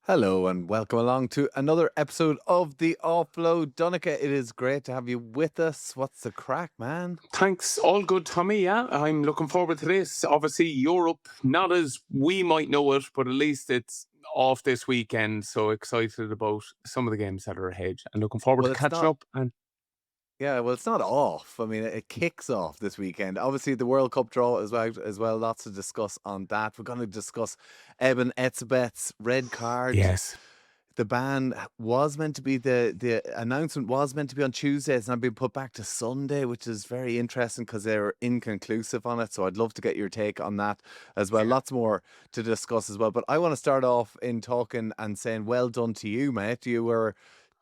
Hello and welcome along to another episode of the Offload Donncha. It is great to have you with us. What's the crack, man? Thanks. All good, Tommy. Yeah, I'm looking forward to this. Obviously, Europe, not as we might know it, but at least it's off this weekend. So excited about some of the games that are ahead and looking forward Well, to it's catching not. up. And Yeah, well, it's not off. I mean, it kicks off this weekend. Obviously, the World Cup draw is out as well. Lots to discuss on that. We're going to discuss Eben Etzebeth's red card. yes, The ban was meant to be the announcement was meant to be on Tuesday. It's now been put back to Sunday, which is very interesting because they were inconclusive on it. So I'd love to get your take on that as well. Lots more to discuss as well. But I want to start off in talking and saying well done to you, mate. You were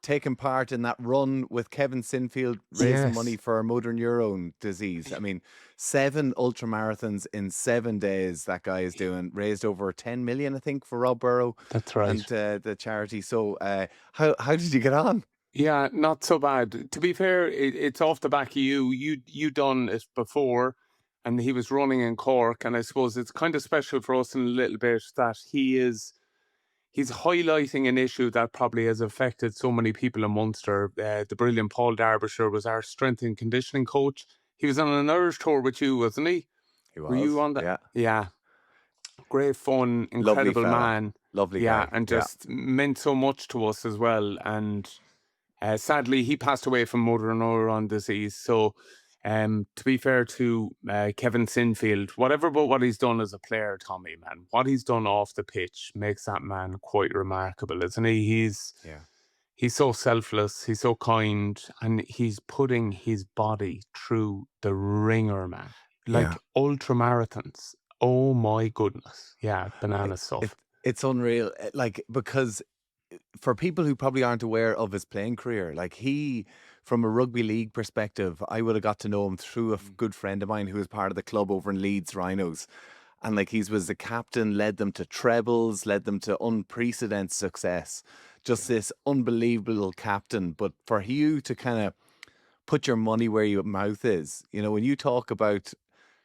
taking part in that run with Kevin Sinfield raising money yes, for motor neurone disease. I mean, 7 ultra marathons in 7 days that guy is doing, raised over 10 million, I think, for Rob Burrow that's and right. the charity. So, how did you get on? Yeah, not so bad. To be fair, it's off the back of you. You done it before, and he was running in Cork, and I suppose it's kind of special for us in a little bit that he's highlighting an issue that probably has affected so many people in Munster. The brilliant Paul Derbyshire was our strength and conditioning coach. He was on an Irish tour with you, wasn't he? He Were you was, on that? yeah, Yeah. Great fun, lovely incredible fella, man. lovely Yeah, guy. and Yeah, just meant so much to us as well. And sadly, he passed away from motor neuron disease. So, to be fair to Kevin Sinfield, whatever about what he's done as a player, Tommy, man, what he's done off the pitch makes that man quite remarkable, isn't he? yeah, He's so selfless, he's so kind, and he's putting his body through the ringer, man. yeah. Like ultra marathons. Oh my goodness. Yeah, It, banana it stuff. it's unreal. Like because for people who probably aren't aware of his playing career, like he, from a rugby league perspective, I would have got to know him through a good friend of mine who was part of the club over in Leeds Rhinos. And like he was the captain, led them to trebles, led them to unprecedented success. Just Yeah. this unbelievable captain. But for you to kind of put your money where your mouth is, when you talk about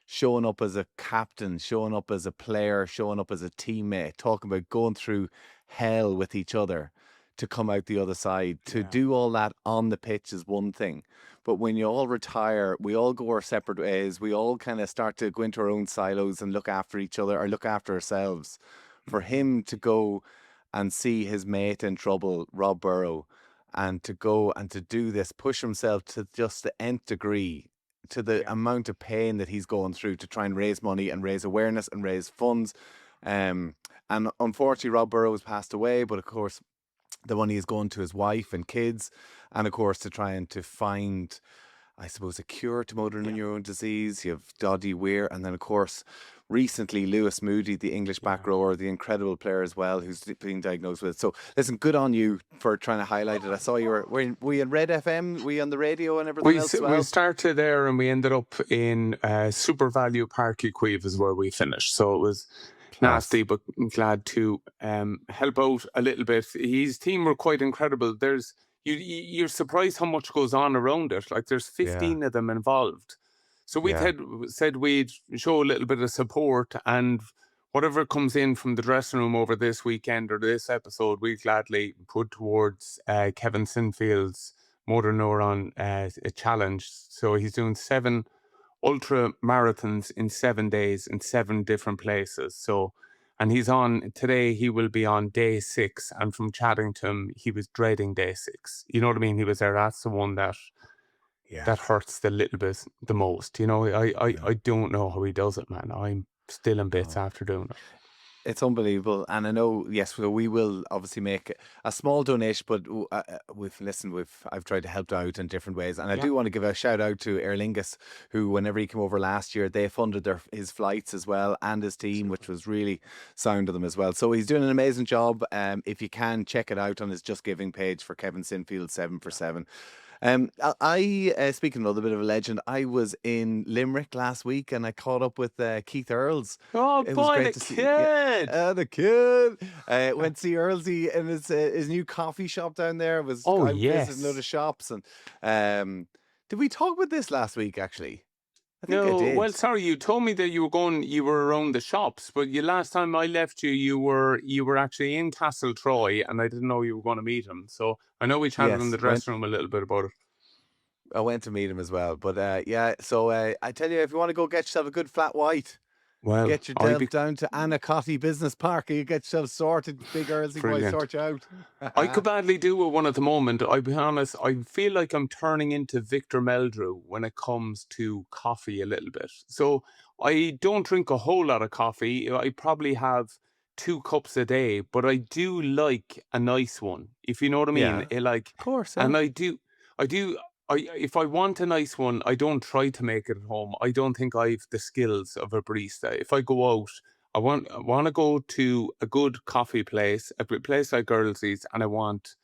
showing up as a captain, showing up as a player, showing up as a teammate, talking about going through hell with each other to come out the other side, to Yeah. do all that on the pitch is one thing. But when you all retire, we all go our separate ways. We all kind of start to go into our own silos and look after each other or look after ourselves. For Mhm. him to go and see his mate in trouble, Rob Burrow, and to go and to do this, push himself to just the nth degree, to the Yeah. amount of pain that he's going through to try and raise money and raise awareness and raise funds. Um, and unfortunately, Rob Burrow has passed away, but of course, the money is going to his wife and kids, and of course, to try and to find, I suppose, a cure to motor Yeah. neurone disease. You have Doddy Weir, and then, of course, recently Lewis Moody, the English back Yeah. rower, the incredible player as well, who's being diagnosed with it. So, listen, good on you for trying to highlight it. I saw you were you in Red FM? Were you on the radio and everything else as We well? started there and we ended up in Super Value Park Equive is where we finished. So it was Class. nasty, but glad to help out a little bit. His team were quite incredible. You're surprised how much goes on around it. Like there's Yeah. 15 of them involved. So we Yeah. said we'd show a little bit of support, and whatever comes in from the dressing room over this weekend or this episode, we gladly put towards Kevin Sinfield's motor neuron a challenge. So he's doing 7 ultra marathons in 7 days in 7 different places. So, and he's on today, he will be on day 6. And from chatting to him, he was dreading day 6. You know what I mean? He was there. That's the one Yeah. that hurts the little bit the most. You know, Yeah. I don't know how he does it, man. I'm still in bits No. after doing it. It's unbelievable, and I know. Yes, so we will obviously make a small donation, but I've tried to help out in different ways, and I Yeah. do want to give a shout out to Aer Lingus, who, whenever he came over last year, they funded his flights as well and his team, which was really sound of them as well. So he's doing an amazing job. If you can check it out on his Just Giving page for Kevin Sinfield 7 for 7. Speaking of another bit of a legend, I was in Limerick last week and I caught up with Keith Earls. Oh It was boy, great the to see. Yeah, kid. the kid. Went to see Earlsy in his new coffee shop down there. Oh I visited other yes. shops and did we talk about this last week actually? I think I No, did. well, sorry, you told me that you were around the shops, but last time I left you, you were actually in Castle Troy, and I didn't know you were going to meet him. So I know we chatted in Yes, the dressing room a little bit about it. I went to meet him as well. But yeah, so I tell you, if you want to go get yourself a good flat white, Well, get yourself down to Anacotty Business Park. You get yourself sorted. Big Earlsy boy brilliant. sort you out. I could badly do with one at the moment. I'll be honest, I feel like I'm turning into Victor Meldrew when it comes to coffee a little bit. So I don't drink a whole lot of coffee. I probably have 2 cups a day, but I do like a nice one, if you know what I mean. Yeah, Like, of course. and Yeah. I do. If I want a nice one, I don't try to make it at home. I don't think I've the skills of a barista. If I go out, I want to go to a good coffee place, a place like Girlsy's, and I want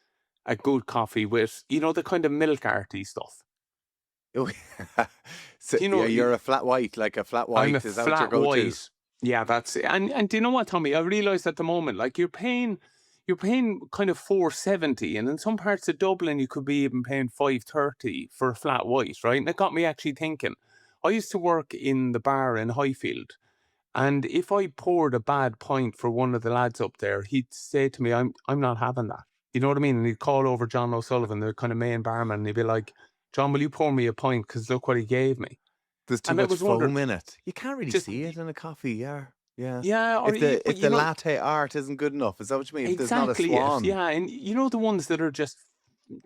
a good coffee with, the kind of milk arty stuff. Oh, so, You yeah, know, you're a flat white, like a flat I'm a white. Is that what your flat go-to? white. Yeah, that's it. And do you know what, Tommy? I realised at the moment, like you're paying kind of 470, and in some parts of Dublin, you could be even paying 530 for a flat white, right? And it got me actually thinking. I used to work in the bar in Highfield. And if I poured a bad pint for one of the lads up there, he'd say to me, I'm not having that. You know what I mean? And he'd call over John O'Sullivan, the kind of main barman, and he'd be like, John, will you pour me a pint? Because look what he gave me. There's too And I much was wondering, foam in it. You can't really just, see it in a coffee. Yeah, yeah. yeah, or, but If the latte art isn't good enough, is that what you mean? If there's not a exactly it. swan. Yeah. And the ones that are just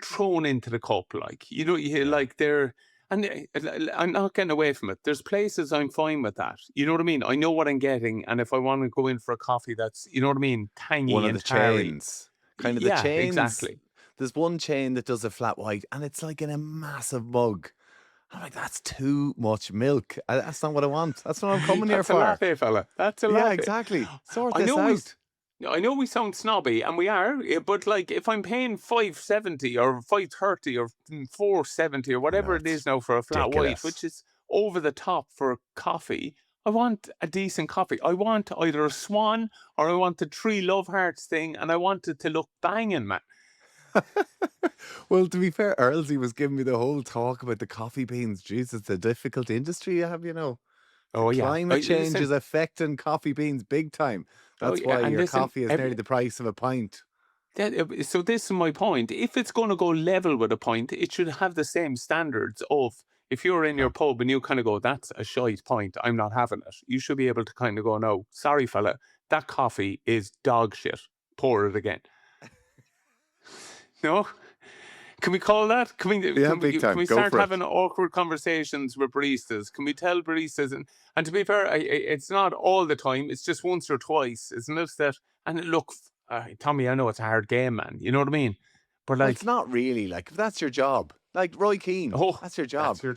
thrown into the cup, like, Yeah. like they're, and I'm not getting away from it. There's places I'm fine with that. You know what I mean? I know what I'm getting. And if I want to go in for a coffee that's, you know what I mean, One tangy of and the tarry. chains. Kind of the Yeah, chains. exactly. There's one chain that does a flat white and it's like in a massive mug. I'm like, that's too much milk. That's not what I want. That's what I'm coming here That's a for. latte, fella. That's a Yeah, latte. exactly. Sort I this know out. I know we sound snobby, and we are. But like, if I'm paying 570 or 530 or 470 or I know whatever it it's is now for a flat white, ridiculous. which is over the top for coffee, I want a decent coffee. I want either a Swan or I want the Three Love Hearts thing, and I want it to look banging, man. Well, to be fair, Earlsy was giving me the whole talk about the coffee beans. Jesus, it's a difficult industry you have, The Oh yeah. climate change Listen. is affecting coffee beans big time. Oh That's yeah, why and your listen. coffee is nearly the price of a pint. So this is my point. If it's going to go level with a pint, it should have the same standards of, if you're in your Huh. pub and you kind of go, that's a shite pint, I'm not having it. You should be able to kind of go, no, sorry fella, that coffee is dog shit. Pour it again. No? Can we call that? Can we Yeah, can big we can time. we Go start for it. having awkward conversations with baristas? Can we tell baristas, and to be fair, it's not all the time. It's just once or twice, isn't it? That, and look, Tommy, I know it's a hard game, man. You know what I mean? But Well, it's like, not really like if that's your job. Like Roy Keane, oh, that's your job. that's your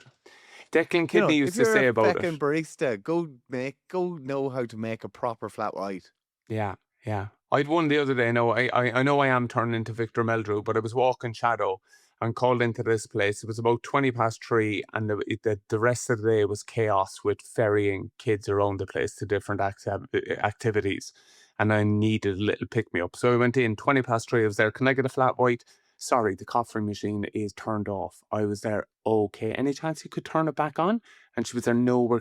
Declan Kidney If used to you're a say about feckin' it. barista, go know how to make a proper flat white. Yeah, yeah. I'd one the other day. No, I know I am turning into Victor Meldrew, but I was walking shadow and called into this place. It was about 3:20, and the rest of the day was chaos with ferrying kids around the place to different activities. And I needed a little pick me up. So I went in 3:20. I was there. Can I get a flat white? Sorry, the coffee machine is turned off. I was there. Okay. Any chance you could turn it back on? And she was there. No,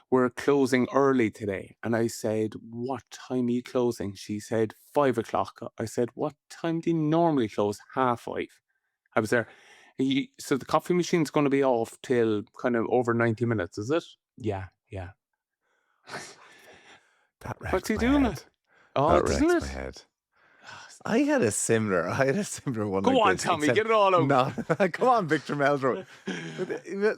we're closing early today. And I said, what time are you closing? She said, 5 o'clock. I said, what time do you normally close? 5:30. I was there. So the coffee machine's going to be off till kind of over 90 minutes, is it? Yeah, yeah. That What's wrecks he my doing head. it? Oh, That doesn't wrecks my it? head. I had a similar one Go like on, this, Tommy, except get it all out. not. Come on, Victor Meldrew.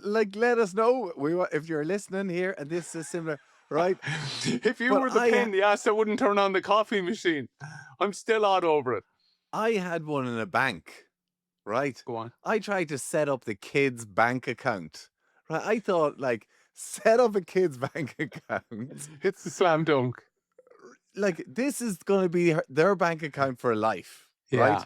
Like, let us know if you're listening here and this is similar, right? If you But were the pain in the ass that wouldn't turn on the coffee machine, I'm still odd over it. I had one in a bank, right? Go on. I tried to set up the kids' bank account, right? I thought, like, set up a kid's bank account. It's a slam dunk. Like, this is going to be their bank account for life, right? Yeah.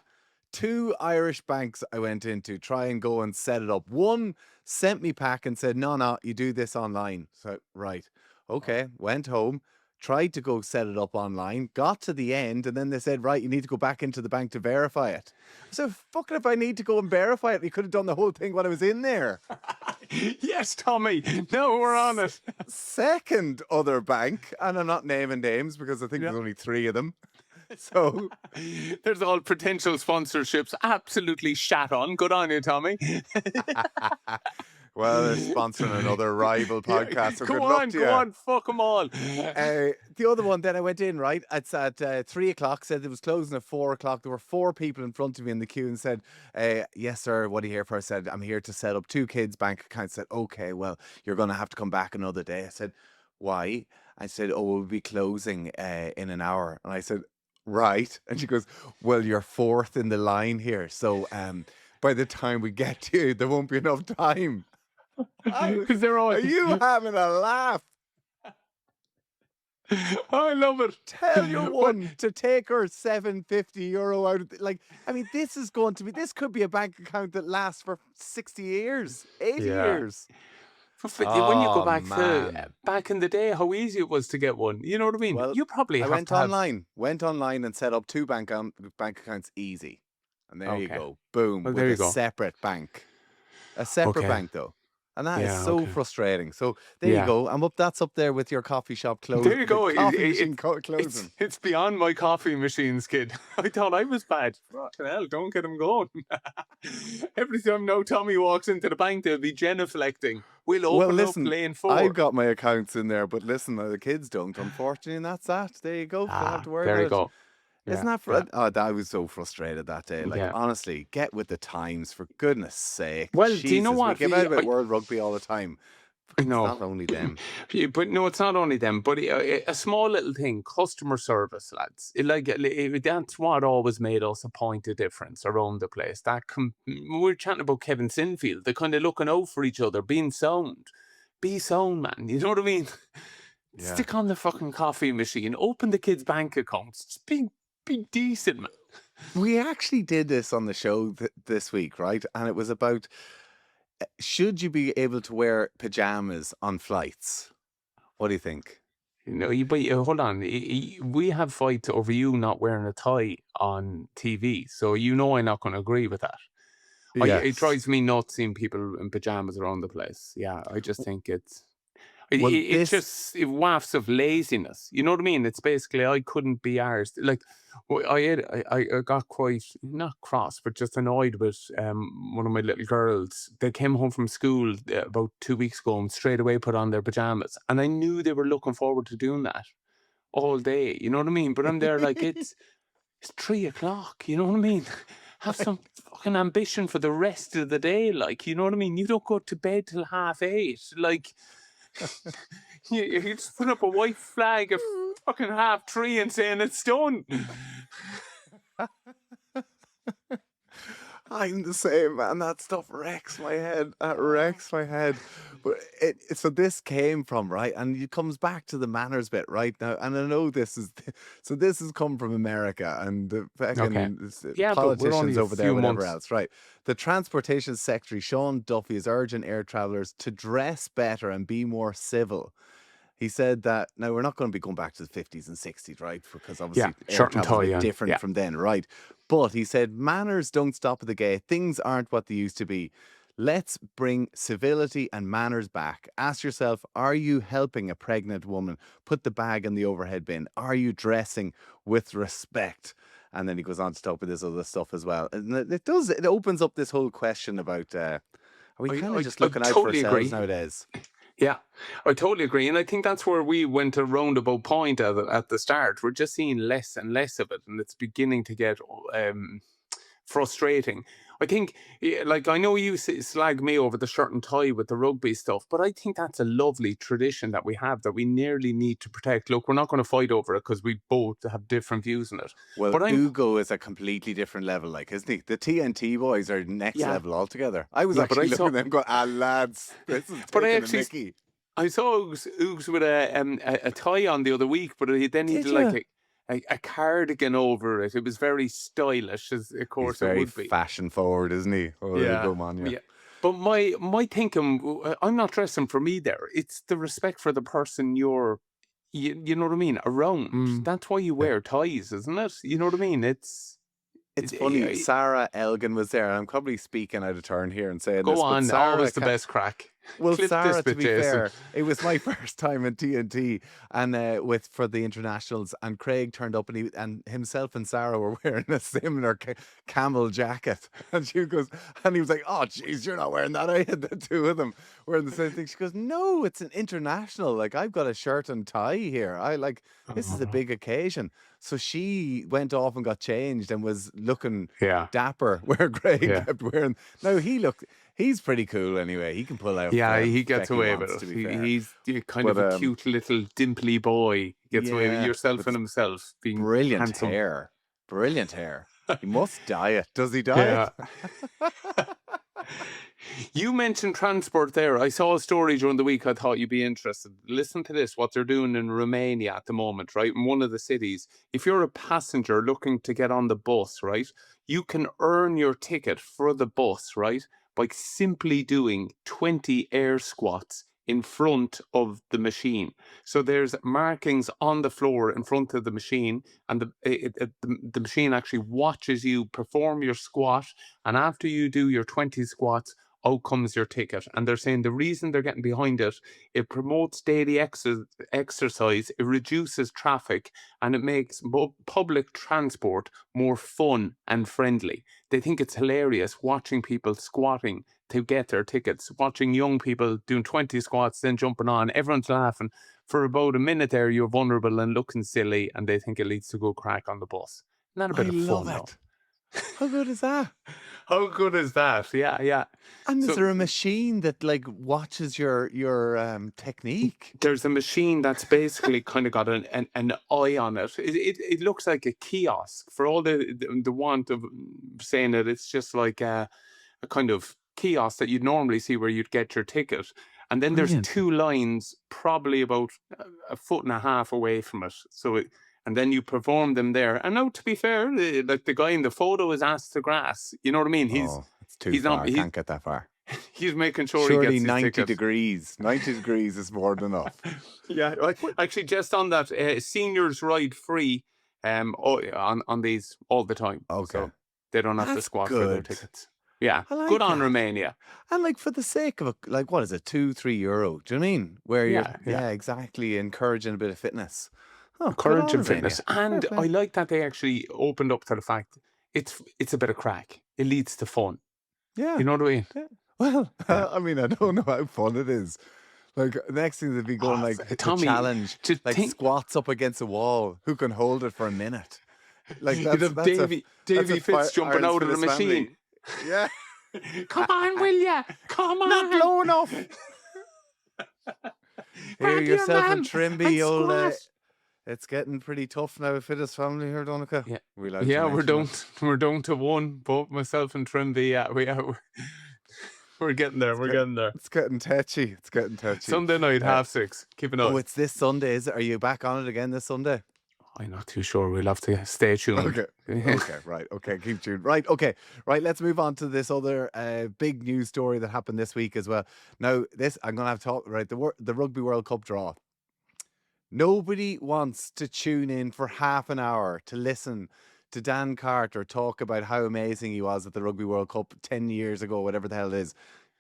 2 Irish banks I went into, try and go and set it up. One sent me back and said, no, you do this online. So, right. Okay. Went home, tried to go set it up online, got to the end, and then they said, right, you need to go back into the bank to verify it. So, fucking if I need to go and verify it, you could have done the whole thing while I was in there. Yes, Tommy. No, we're on it. Second other bank, and I'm not naming names because I think Yeah. there's only 3 of them. So There's all potential sponsorships absolutely shat on. Good on you, Tommy. well, they're sponsoring another rival podcast, so good luck to you. Go on, fuck them all. The other one, then I went in, right? It's at 3 o'clock, said it was closing at 4 o'clock. There were 4 people in front of me in the queue and said, yes, sir, what are you here for? I said, I'm here to set up 2 kids' bank accounts. I said, okay, well, you're going to have to come back another day. I said, why? I said, oh, we'll be closing in an hour. And I said, right. And she goes, well, you're 4th in the line here. So by the time we get to you, there won't be enough time. Because they're all. Are you having a laugh? I love it. Tell your one to take her €750 out of this could be a bank account that lasts for 60 years, 80 years. When you go back man. to back in the day, how easy it was to get one. You know what I mean? Well, you probably I have went to have... online and set up 2 bank accounts easy. And there you Okay. go. Boom. Well, with there you a go. separate bank. A separate Okay. bank though. And that is Yeah, so okay. frustrating. So there Yeah. you go. That's up there with your coffee shop closing. There you go. Coffee machine closing. It's beyond my coffee machines, kid. I thought I was bad. Fucking hell, don't get him going. Every time now Tommy walks into the bank, there'll be genuflecting. We'll open up lane 4. I've got my accounts in there, but listen, the kids don't, unfortunately, and that's that. There you go. Don't have to worry there about you it. go. Isn't that I was so frustrated that day. Like, honestly, get with the times, for goodness sake. Well, Jesus, do you know what? We give out about World Rugby all the time. It's not only them. But no, it's not only them. But a small little thing, customer service, lads. That's what always made us a point of difference around the place. We're chatting about Kevin Sinfield. They're kind of looking out for each other, being sound. Be sound, man. You know what I mean? Yeah. Stick on the fucking coffee machine. Open the kids' bank accounts. Just be decent, man. We actually did this on the show this week, right? And it was about, should you be able to wear pajamas on flights? What do you think? But hold on. We have fights over you not wearing a tie on TV. So I'm not going to agree with that. Yes. It drives me nuts seeing people in pajamas around the place. Yeah, I just think it's... Well, it wafts of laziness. You know what I mean? It's basically, I couldn't be arsed. Like, I got quite, not cross, but just annoyed with one of my little girls. They came home from school about 2 weeks ago and straight away put on their pajamas. And I knew they were looking forward to doing that all day. You know what I mean? But I'm there like, it's 3 o'clock. You know what I mean? Have some fucking ambition for the rest of the day. Like, you know what I mean? You don't go to bed till 8:30. Like... you just put up a white flag at fucking 3:30 and saying it's done. I'm the same, man. That stuff wrecks my head. That wrecks my head. But so this came from, right? And it comes back to the manners bit right now. And I know this has come from America and the fucking politicians over there, whatever else, right? The Transportation Secretary, Sean Duffy, is urging air travellers to dress better and be more civil. He said that, now we're not going to be going back to the 50s and 60s, right? Because obviously air travel is different from then, right? But he said, manners don't stop at the gate. Things aren't what they used to be. Let's bring civility and manners back. Ask yourself, are you helping a pregnant woman put the bag in the overhead bin? Are you dressing with respect? And then he goes on to talk about this other stuff as well. And it opens up this whole question about, are we kind of just looking out for ourselves nowadays? Yeah, I totally agree. And I think that's where we went a roundabout point at the start. We're just seeing less and less of it. And it's beginning to get frustrating. I think, like, I know you slag me over the shirt and tie with the rugby stuff, but I think that's a lovely tradition that we have that we nearly need to protect. Look, we're not going to fight over it because we both have different views on it. Well, but Ugo is a completely different level, like, isn't he? The TNT boys are next level altogether. I was actually looking at them going, lads, this is taking a mickey. I saw Oogs with a tie on the other week, but then he did like a cardigan over it. It was very stylish, as of course it would be. Very fashion forward, isn't he? Yeah. But my thinking, I'm not dressing for me there. It's the respect for the person you know what I mean, around. That's why you wear ties, isn't it? You know what I mean? It's funny. Sarah Elgin was there. I'm probably speaking out of turn here and saying go this. on, Sarah always the best crack. Well, Clip this Sarah, to bit, be Jason. fair, it was my first time in TNT and for the internationals, and Craig turned up and himself and Sarah were wearing a similar camel jacket, and she goes, and he was like, "Oh, geez, you're not wearing that." I had the two of them wearing the same thing. She goes, "No, it's an international. Like I've got a shirt and tie here. This is a Oh, big occasion." So she went off and got changed and was looking yeah, dapper, where Craig yeah. kept wearing. No, he's pretty cool anyway. He can pull out Yeah, whatever he the gets feck he away with wants, it. to be fair. He's kind But of a cute little dimply boy. He gets away with yeah, yourself with and himself being brilliant handsome. hair. Brilliant hair. He must diet. Does he diet? Yeah. You mentioned transport there. I saw a story during the week. I thought you'd be interested. Listen to this, what they're doing in Romania at the moment, right? In one of the cities. If you're a passenger looking to get on the bus, right, you can earn your ticket for the bus, right, by simply doing 20 air squats in front of the machine. So there's markings on the floor in front of the machine, and the machine actually watches you perform your squat. And after you do your 20 squats, out comes your ticket. And they're saying the reason they're getting behind it, it promotes daily exercise, it reduces traffic, and it makes public transport more fun and friendly. They think it's hilarious watching people squatting to get their tickets, watching young people doing 20 squats, then jumping on. Everyone's laughing. For about a minute there, you're vulnerable and looking silly, and they think it leads to good crack on the bus. Not a I bit of love fun, though. it. How good is that? How good is that? Yeah, yeah. And is So there a machine that like watches your technique? there's a machine that's basically kind of got an eye on it. It looks like a kiosk. For all the want of saying it, it's just like a kind of kiosk that you'd normally see where you'd get your ticket. And then there's Brilliant. two lines, probably about a foot and a half away from it. And then you perform them there. And now, to be fair, like the guy in the photo is ass to grass. You know what I mean? Oh, it's too He's not. far. Can't get that far. He's making sure he Surely gets his 90 ticket. degrees. 90 degrees is more than enough. Yeah, actually, just on that, seniors ride free on these all the time. Okay. So they don't have to That's squat for their good. tickets. Yeah, I like good on that. Romania. And like for the sake of like what is it, €2-3? Do you know what I mean? Where Yeah, yeah, exactly, encouraging a bit of fitness. Oh, good courage on and fitness. Romania. Fair And play. I like that they actually opened up to the fact it's a bit of crack. It leads to fun. Yeah. You know what I mean? Yeah. Well, Yeah. I mean, I don't know how fun it is. Like next thing they'd be going like the Tommy, challenge, to like think squats up against a wall. Who can hold it for a minute? Like you'd have Davy Fitz jumping out of the machine. Yeah. Come on, will ya? Come on. Not low enough. Hear Grab your yourself man and Trimby, and old. squat. It's getting pretty tough now with this family here, Donncha. Yeah, We like to yeah, mention we're down to one. Both myself and Trimby. Yeah, we're getting there. We're getting there. It's getting touchy. It's getting touchy. Sunday night, 6:30. Keep an eye. Oh, it's this Sunday, is it? Are you back on it again this Sunday? I'm not too sure. We'll have to stay tuned. Okay. Okay. Right. Okay. Keep tuned. Right. Okay. Right. Let's move on to this other big news story that happened this week as well. Now, this I'm gonna have to talk. Right. The Rugby World Cup draw. Nobody wants to tune in for half an hour to listen to Dan Carter talk about how amazing he was at the Rugby World Cup 10 years ago, whatever the hell it is.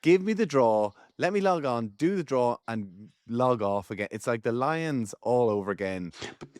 Give me the draw, let me log on, do the draw, and log off again. It's like the Lions all over again.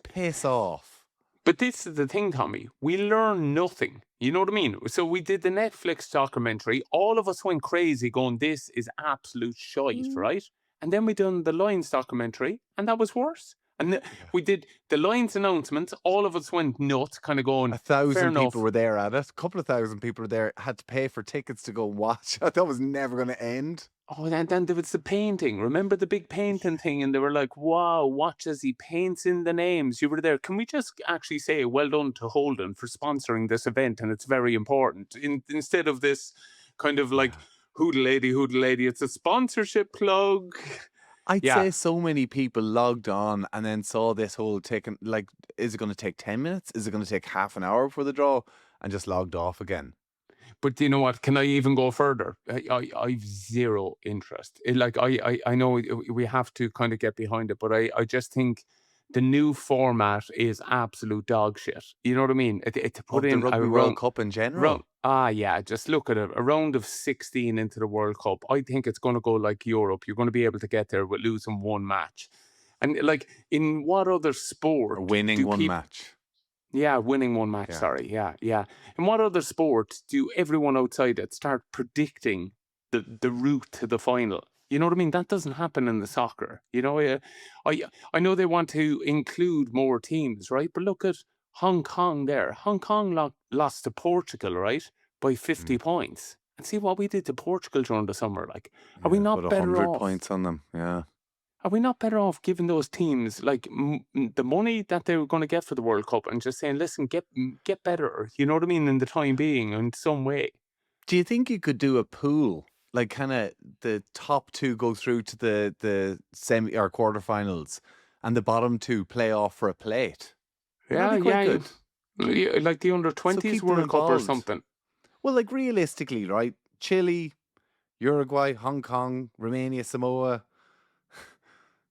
Piss off. But this is the thing, Tommy. We learn nothing. You know what I mean? So we did the Netflix documentary. All of us went crazy going, this is absolute shite, right? And then we done the Lions documentary, and that was worse. And we did the Lions announcements. All of us went nuts, kind of going, 1,000 enough. people were there at it. A couple of thousand people were there, had to pay for tickets to go watch. I thought it was never going to end. Oh, and then there was the painting. Remember the big painting thing? And they were like, wow, watch as he paints in the names. You were there. Can we just actually say well done to Holden for sponsoring this event? And it's very important. Instead of this kind of like, hoodle lady, it's a sponsorship plug. I'd say so many people logged on and then saw this whole taken, like, is it going to take 10 minutes? Is it going to take half an hour for the draw? And just logged off again. But you know what? Can I even go further? I've zero interest. I know we have to kind of get behind it, but I just think the new format is absolute dog shit. You know what I mean? To put Of the in a Rugby World Cup in general. just look at it. A round of 16 into the World Cup. I think it's going to go like Europe. You're going to be able to get there with losing one match. And like, in what other sport Or winning do one people... match. Yeah, winning one match, Yeah. sorry. Yeah. In what other sport do everyone outside it start predicting the route to the final? You know what I mean? That doesn't happen in the soccer. You know, I know they want to include more teams, right? But look at Hong Kong there. Hong Kong lost to Portugal, right? By 50 points. And see what we did to Portugal during the summer. Like, are we not Put better 100 off? points on them. Yeah. Are we not better off giving those teams like the money that they were going to get for the World Cup and just saying, listen, get better, you know what I mean, in the time being, in some way? Do you think you could do a pool? Like, kind of the top two go through to the semi or quarterfinals, and the bottom two play off for a plate. That'd be quite good. Yeah, like the under 20s keep them World Cup or involved. something. Well, like, realistically, right? Chile, Uruguay, Hong Kong, Romania, Samoa,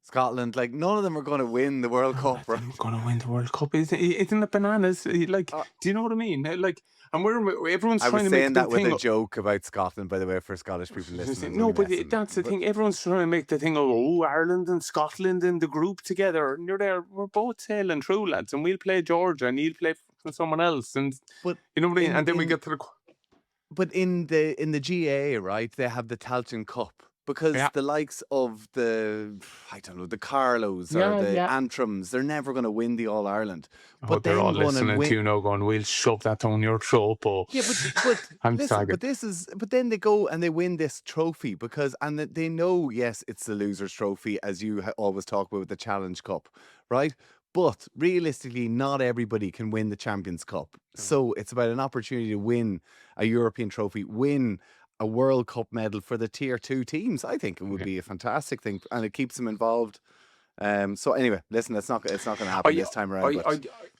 Scotland, like, none of them are going to win the World Cup, right? They're going to win the World Cup. Isn't it bananas? Like, do you know what I mean? Like, and everyone's I trying was to make saying that with thing a joke about Scotland, by the way, for Scottish people listening. No, but that's the thing. Everyone's trying to make the thing of, Ireland and Scotland in the group together. And you're there. We're both sailing through, lads. And we'll play Georgia and he'll play for someone else. And but you know what I mean? And then we get to the... But in the GA, right, they have the Tailteann Cup. Because the likes of the Carlos or the Antrams, they're never going to win the All-Ireland. But they're all listening to you now going, we'll shove that down your throat, Paul. Yeah, but listen, but then they go and they win this trophy and they know, yes, it's the loser's trophy, as you always talk about with the Challenge Cup, right? But realistically, not everybody can win the Champions Cup. So it's about an opportunity to win a European trophy, win a World Cup medal for the tier 2 teams. I think it would be a fantastic thing, and it keeps them involved. So anyway, listen, it's not going to happen this time around.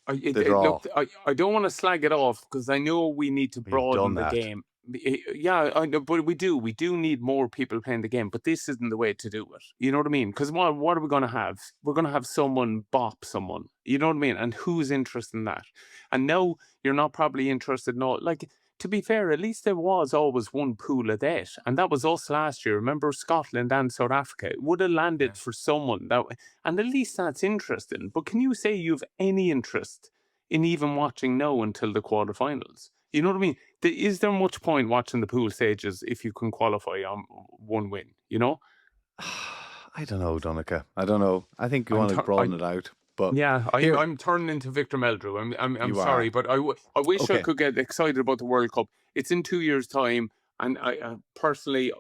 The draw. I don't want to slag it off because I know we need to broaden the game. Yeah, I know, but we do need more people playing the game. But this isn't the way to do it. You know what I mean? Because what are we going to have? We're going to have someone bop someone. You know what I mean? And who's interested in that? And now you're not probably interested in all. Like, to be fair, at least there was always one pool of that, and that was us last year. Remember, Scotland and South Africa? It would have landed for someone that, and at least that's interesting. But can you say you've any interest in even watching now until the quarterfinals? You know what I mean? Is there much point watching the pool stages if you can qualify on one win? You know? I don't know, Donncha. I don't know. I think you want to broaden it out. But yeah, I'm turning into Victor Meldrew. I'm sorry, but I wish I could get excited about the World Cup. It's in 2 years' time, and I personally,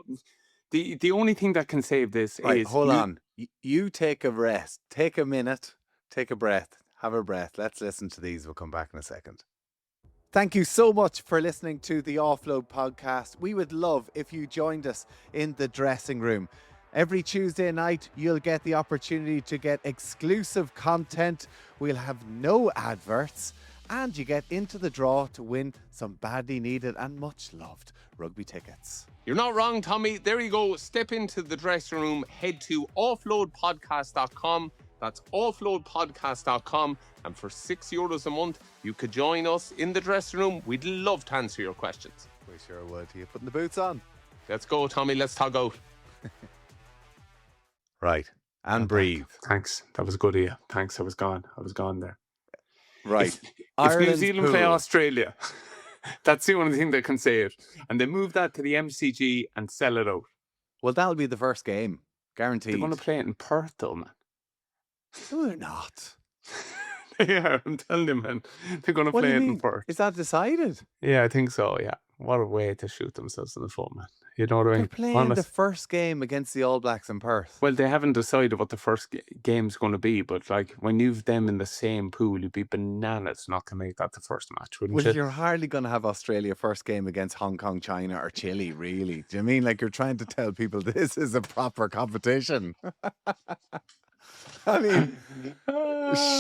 the only thing that can save this is... Hold on. You take a rest. Take a minute. Take a breath. Have a breath. Let's listen to these. We'll come back in a second. Thank you so much for listening to the Offload podcast. We would love if you joined us in the dressing room. Every Tuesday night, you'll get the opportunity to get exclusive content. We'll have no adverts, and you get into the draw to win some badly needed and much loved rugby tickets. You're not wrong, Tommy. There you go. Step into the dressing room. Head to offloadpodcast.com. That's offloadpodcast.com. And for €6 a month, you could join us in the dressing room. We'd love to answer your questions. We sure would. Are you putting the boots on? Let's go, Tommy. Let's tug out. Right. And breathe. Thanks. That was good of you. Thanks. I was gone there. Right. If New Zealand play Australia, that's the only thing that can say it. And they move that to the MCG and sell it out. Well, that'll be the first game. Guaranteed. They're going to play it in Perth, though, man. No, they're not. They are. I'm telling you, man. They're going to play it in Perth. Is that decided? Yeah, I think so, yeah. What a way to shoot themselves in the foot, man. You know what I mean? They're playing the first game against the All Blacks in Perth. Well, they haven't decided what the first game's going to be, but like when you've them in the same pool, you'd be bananas not to make that the first match, wouldn't you? Well, you're hardly going to have Australia first game against Hong Kong, China or Chile, really. Do you mean like you're trying to tell people this is a proper competition? I mean,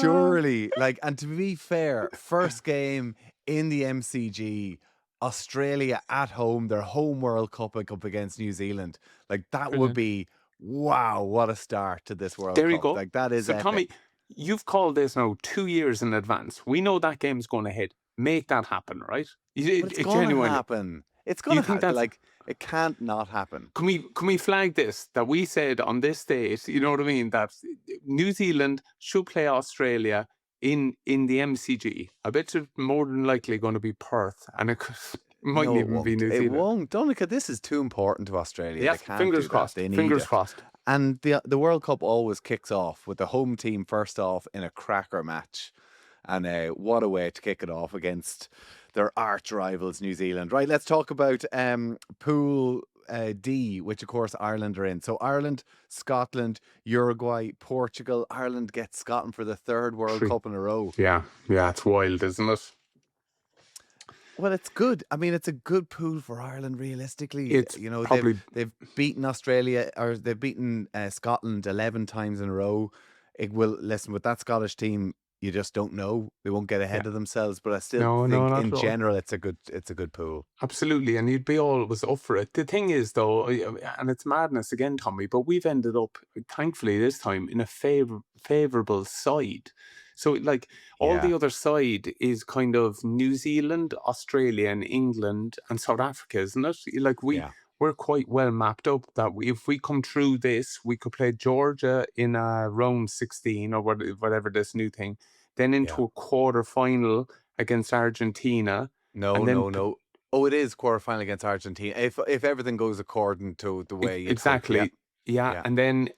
surely, like, and to be fair, first game in the MCG, Australia at home, their home World Cup up against New Zealand. Like, that would be, wow, what a start to this World Cup. There you go. Like, that is so, epic. Tommy, you've called this now 2 years in advance. We know that game's going ahead. Make that happen, right? But it's gonna Genuinely. happen. It's You gonna think happen. that's Like it can't not happen. can we flag this that we said on this date, you know what I mean, that New Zealand should play Australia in the MCG. I bet it's more than likely going to be Perth, and it mightn't No, it even be won't. New It Zealand. won't. Donncha, this is too important to Australia. They Yes, can't fingers do that. crossed. They need Fingers it. crossed. And the World Cup always kicks off with the home team first off in a cracker match. And what a way to kick it off against their arch rivals, New Zealand. Right, let's talk about Pool D, which of course Ireland are in. So Ireland, Scotland, Uruguay, Portugal. Ireland gets Scotland for the third World Three. Cup in a row. Yeah, it's wild, isn't it? Well, it's good. I mean, it's a good pool for Ireland. Realistically, It's you know, probably they've beaten Australia, or they've beaten Scotland 11 times in a row. It will listen with that Scottish team. You just don't know. They won't get ahead yeah. of themselves. But I still No, think, not in at all. general, it's a good pool. Absolutely, and you'd be always up for it. The thing is, though, and it's madness again, Tommy, but we've ended up, thankfully, this time in a favorable side. So, like, all Yeah, the other side is kind of New Zealand, Australia, and England, and South Africa, isn't it? Like, yeah, we're quite well mapped up that if we come through this, we could play Georgia in a round 16 or whatever this new thing, then yeah. into a quarter final against Argentina. No, And then no, no. Oh, it is quarterfinal against Argentina. If everything goes according to the way you'd hope. Yeah, exactly, yeah, yeah. and then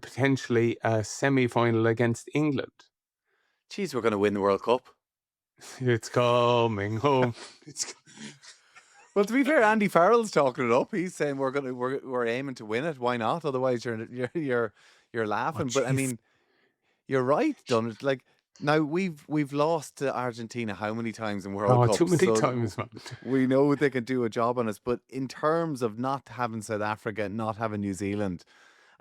potentially a semi-final against England. Geez, we're going to win the World Cup. It's coming home. It's Well, to be fair, Andy Farrell's talking it up. He's saying we're aiming to win it. Why not? Otherwise, you're laughing. But I jeez. mean, you're right, Dunn. Like now we've lost to Argentina how many times in World Oh, too Cups? many So times, man. we know they can do a job on us. But in terms of not having South Africa, not having New Zealand,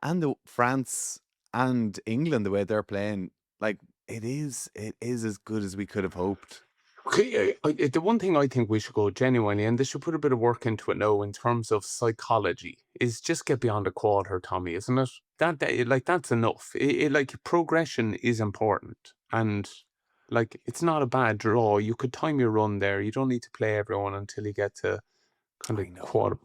and the France and England, the way they're playing, like it is as good as we could have hoped. Okay, the one thing I think we should go genuinely, and they should put a bit of work into it now in terms of psychology, is just get beyond a quarter, Tommy, isn't it? Like that's enough. Like progression is important, and like it's not a bad draw. You could time your run there. You don't need to play everyone until you get to kind of I know. quarter.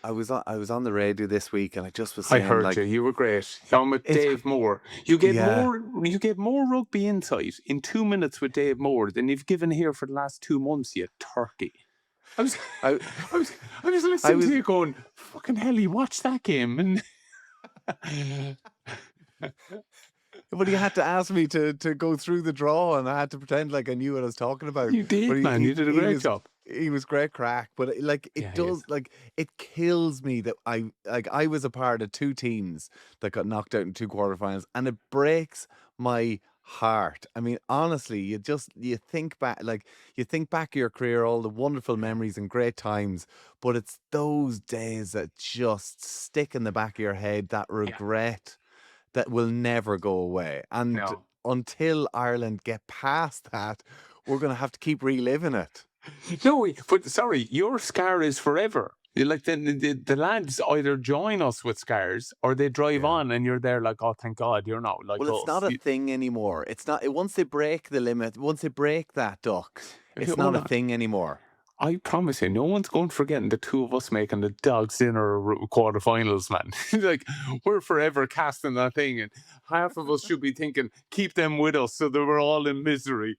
I was on the radio this week and I just was I saying heard you. like You were great. I'm with it Dave Moore. You get yeah. more. You get more rugby insight in 2 minutes with Dave Moore than you've given here for the last 2 months. You turkey. I was, I I was, I was I listening to was you going, "Fucking hell, you watched that game?" And but he had to ask me to go through the draw and I had to pretend like I knew what I was talking about. you But did, he man. he, You did a he great was job. he was great crack. But like it Yeah, he is. does like it kills me that I was a part of two teams that got knocked out in two quarterfinals and it breaks my heart. I mean, honestly, you think back of your career, all the wonderful memories and great times, but it's those days that just stick in the back of your head, that Yeah. regret that will never go away. And No. until Ireland get past that, we're going to have to keep reliving it. No, but sorry, your scar is forever. Like the lads either join us with scars or they drive Yeah. on, and you're there like, oh, thank God, you're not like Well, it's us. not a thing anymore. It's not. Once they break the limit, once they break that duck, it's not Hold a on. thing anymore. I promise you, no one's going forgetting the two of us making the dog's dinner quarterfinals, man. Like, we're forever casting that thing, and half of us should be thinking, keep them with us so that we're all in misery.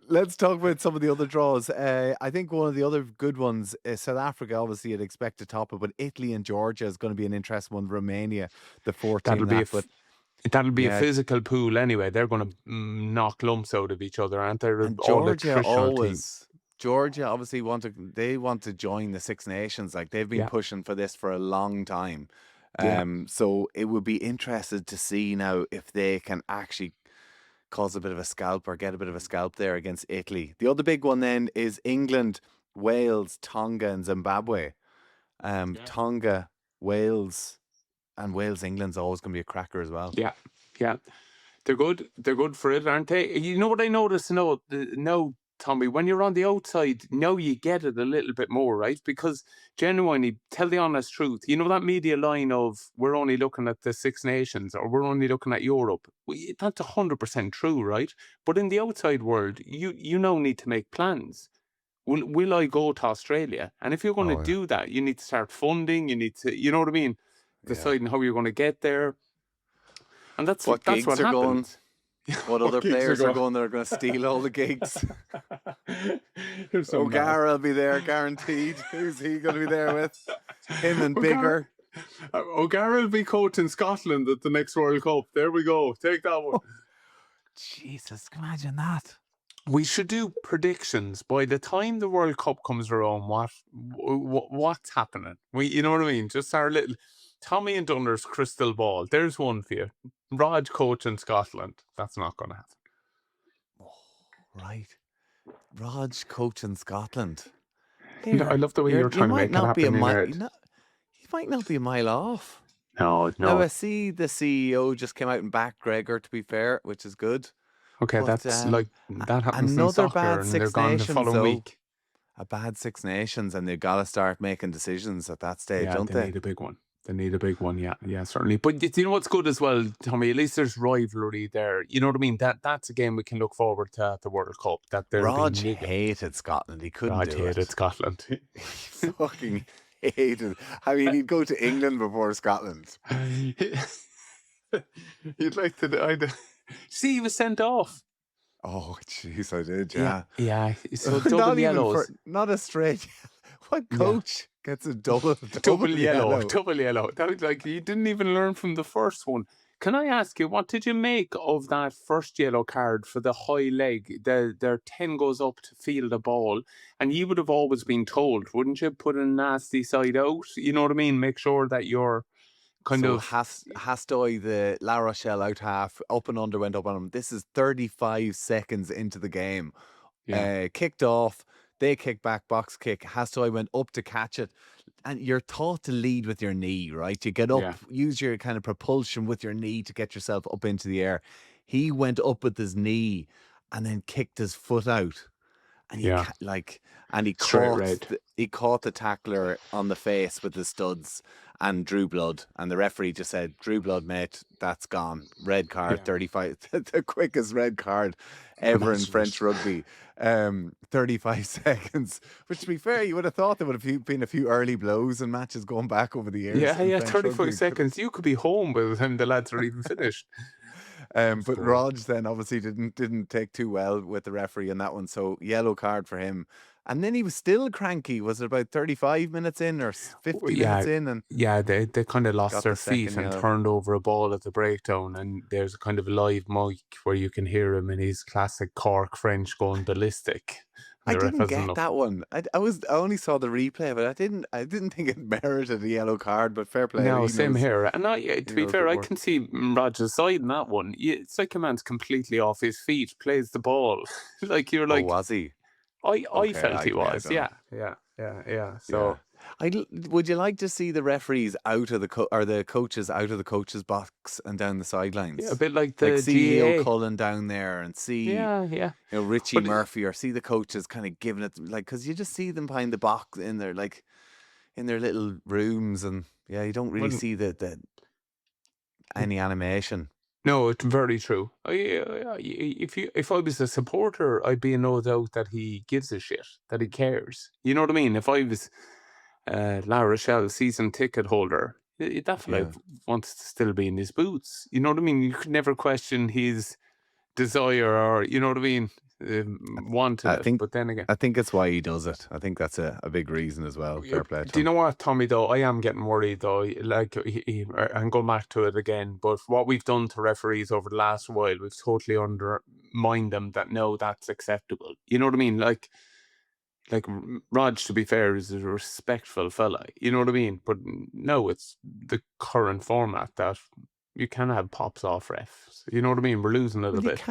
Let's talk about some of the other draws. I think one of the other good ones is South Africa. Obviously, you'd expect to top it, but Italy and Georgia is going to be an interesting one. Romania, the fourth That'll team. be But that'll be a yeah, physical pool anyway. They're going to knock lumps out of each other, aren't they? and All attritional teams. Georgia obviously want to join the Six Nations. Like they've been Yeah, pushing for this for a long time. yeah. So it would be interested to see now if they can actually cause a bit of a scalp or get a bit of a scalp there against Italy. The other big one then is England, Wales, Tonga, and Zimbabwe. Yeah. Tonga, Wales, and Wales, England's always going to be a cracker as well. Yeah. They're good. They're good for it, aren't they? You know what I noticed? No, Tommy, when you're on the outside, now you get it a little bit more, right? Because genuinely, tell the honest truth. You know that media line of we're only looking at the Six Nations or we're only looking at Europe. That's 100% true, right? But in the outside world, you now need to make plans. Will I go to Australia? And if you're going to Oh, do that, you need to start funding. You need to, you know what I mean? yeah. Deciding how you're going to get there. And that's What what gigs are going? happens. What other gigs players are going that are going to steal all the gigs? O'Gara will be there, guaranteed. Who's he going to be there with? Him and Bigger. O'Gara will be coaching Scotland at the next World Cup. There we go. Take that one. Jesus, imagine that. We should do predictions by the time the World Cup comes around. What's happening? You know what I mean? Just our little Tommy and Dunner's crystal ball. There's one for you. Raj coaching Scotland. That's not going to happen. Oh, right. Raj coaching Scotland. No, I love the way you're trying to make it happen in your head. You might not be a mile off. No. Now, I see the CEO just came out and backed Gregor, to be fair, which is good. Okay, but, that's like that happens in another soccer, bad and Six they're gone the Nations, following though. week. A bad Six Nations, and they've got to start making decisions at that stage, don't they? They need a big one. They need a big one, yeah, certainly. But you know what's good as well, Tommy? At least there's rivalry there. You know what I mean? That's a game we can look forward to at the World Cup. That Raj hated Scotland. He couldn't do it. Raj hated Scotland. He fucking hated. I mean, he'd go to England before Scotland. You'd like to. See, he was sent off. Oh, jeez, I did, yeah. Yeah. So double yellows. Not a straight. What coach gets a double yellow? Double yellow. That was like you didn't even learn from the first one. Can I ask you, what did you make of that first yellow card for the high leg? Their 10 goes up to field the ball, and you would have always been told, wouldn't you, put a nasty side out? You know what I mean? Make sure that you're Hastoy, the La Rochelle out half, up and under went up on him. This is 35 seconds into the game. Kicked off. They kicked back, box kick. Hastoy went up to catch it. And you're taught to lead with your knee, right? You get up, use your kind of propulsion with your knee to get yourself up into the air. He went up with his knee and then kicked his foot out. And he caught the tackler on the face with the studs and drew blood. And the referee just said, "Drew blood, mate, that's gone. Red card, 35." The quickest red card ever in French rugby. 35 seconds. Which, to be fair, you would have thought there would have been a few early blows and matches going back over the years. Yeah, 35 seconds. You could be home by the time the lads are even finished. But Raj then obviously didn't take too well with the referee in that one, so yellow card for him. And then he was still cranky. Was it about 35 minutes in or 50 minutes in? And they kind of lost their feet and turned over a ball at the breakdown. And there's a kind of live mic where you can hear him in his classic Cork French going ballistic. I didn't get that one. I only saw the replay, but I didn't think it merited a yellow card. But fair play. No, same here. And to be fair, I can see Raj's side in that one. It's like a man's completely off his feet, plays the ball. Like you're like, was he? I felt he was. Yeah. So, would you like to see the referees out of the coaches out of the coaches box and down the sidelines? Yeah, a bit like the see GAA. Cullen down there and see Richie Murphy, or see the coaches kind of giving it, like, because you just see them behind the box in their little rooms, and you don't really see any animation. No, it's very true. If I was a supporter, I'd be in no doubt that he gives a shit, that he cares. You know what I mean? If I was La Rochelle season ticket holder, that fella wants to still be in his boots. You know what I mean? You could never question his desire, or you know what I mean, but then again, I think it's why he does it. I think that's a big reason as well. Fair play. Do you know what, Tommy? Though I am getting worried. Though, like I'm going back to it again. But what we've done to referees over the last while, we've totally undermined them. That no, that's acceptable. You know what I mean? Like Raj, to be fair, is a respectful fella. You know what I mean? But no, it's the current format that you can have pops off refs. You know what I mean? We're losing it a bit.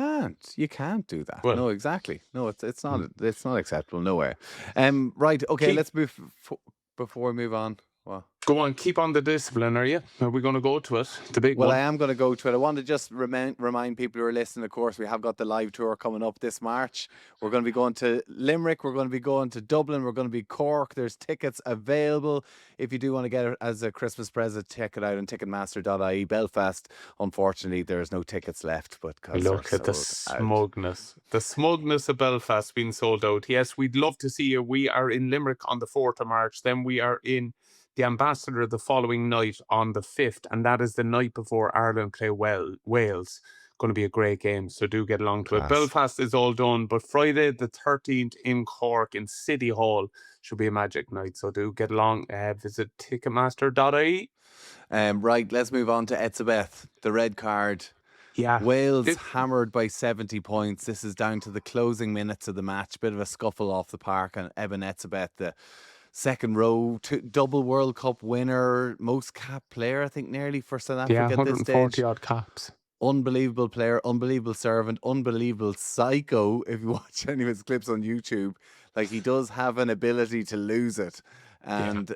You can't do that. Well, no, exactly. No, it's not acceptable. No way. Right. Okay. Let's move before we move on. Well, Go on, keep on the discipline, are you? Are we going to go to it? The big Well, one. I am going to go to it. I want to just remind people who are listening, of course, we have got the live tour coming up this March. We're going to be going to Limerick. We're going to be going to Dublin. We're going to be Cork. There's tickets available. If you do want to get it as a Christmas present, check it out on ticketmaster.ie. Belfast, unfortunately, there's no tickets left, but because they're Look at the sold out. smugness. The smugness of Belfast being sold out. Yes, we'd love to see you. We are in Limerick on the 4th of March. Then we are in the Ambassador the following night on the 5th. And that is the night before Ireland play Wales. Going to be a great game. So do get along to it. Belfast is all done. But Friday the 13th in Cork in City Hall should be a magic night. So do get along. Visit ticketmaster.ie. Right, let's move on to Etzebeth, the red card. Yeah. Wales hammered by 70 points. This is down to the closing minutes of the match. Bit of a scuffle off the park, and Eben Etzebeth, the second row, double World Cup winner, most cap player, I think, nearly for South Africa at this stage. 140 odd caps. Unbelievable player, unbelievable servant, unbelievable psycho. If you watch any of his clips on YouTube, like, he does have an ability to lose it. And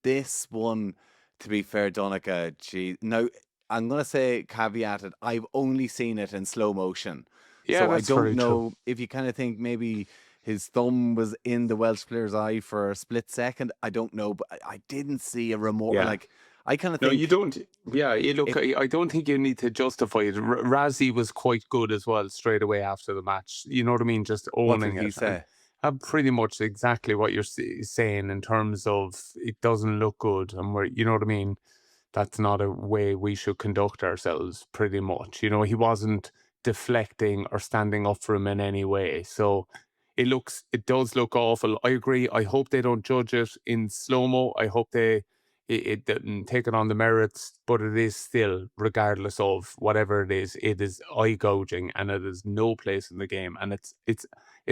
this one, to be fair, Donncha, now I'm going to say caveated, I've only seen it in slow motion. Yeah, so I that's very don't know true. if you kind of think maybe his thumb was in the Welsh player's eye for a split second. I don't know, but I didn't see a remorse. Yeah. Like, I kind of think... No, you don't. Yeah, look, I don't think you need to justify it. Razzie was quite good as well straight away after the match. You know what I mean? Just owning What did he it. say? Pretty much exactly what you're saying in terms of it doesn't look good. And you know what I mean? That's not a way we should conduct ourselves, pretty much. You know, he wasn't deflecting or standing up for him in any way. So it does look awful. I agree. I hope they don't judge it in slow-mo. I hope it didn't take it on the merits, but it is still, regardless of whatever it is eye-gouging, and it is no place in the game. And it's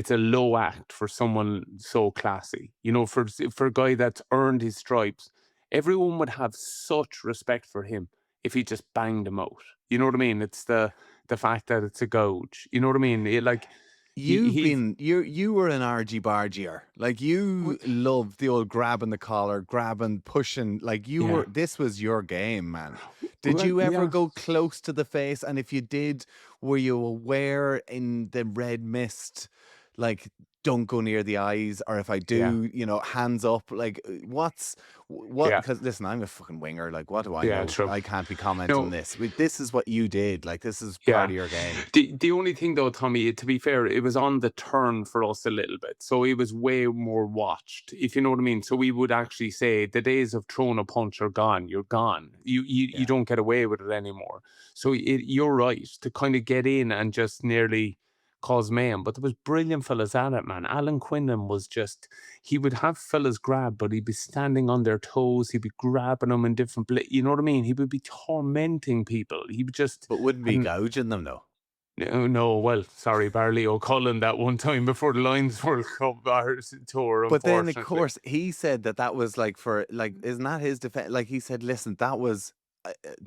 a low act for someone so classy. You know, for a guy that's earned his stripes, everyone would have such respect for him if he just banged him out. You know what I mean? It's the fact that it's a gouge. You know what I mean? You were an argy bargier. Like, you loved the old grabbing the collar, grabbing, pushing. Like, this was your game, man. Did you ever go close to the face? And if you did, were you aware in the red mist, don't go near the eyes, or if I do, hands up? Like, what? Because listen, I'm a fucking winger. Like, what do I know? True. I can't be commenting on this. This is what you did. Like, this is part of your game. The only thing though, Tommy, to be fair, it was on the turn for us a little bit, so it was way more watched, if you know what I mean. So we would actually say the days of throwing a punch are gone. You're gone. You don't get away with it anymore. So you're right to kind of get in and just nearly cause mayhem. But there was brilliant fellas at it, man. Alan Quinlan was he would have fellas grab, but he'd be standing on their toes. He'd be grabbing them in different you know what I mean? He would be tormenting people. He would just... But wouldn't be gouging them, though. No, well, sorry, Barley O'Callaghan that one time before the Lions World Cup tour. But then, of course, he said that was isn't that his defense? Like, he said, listen, that was...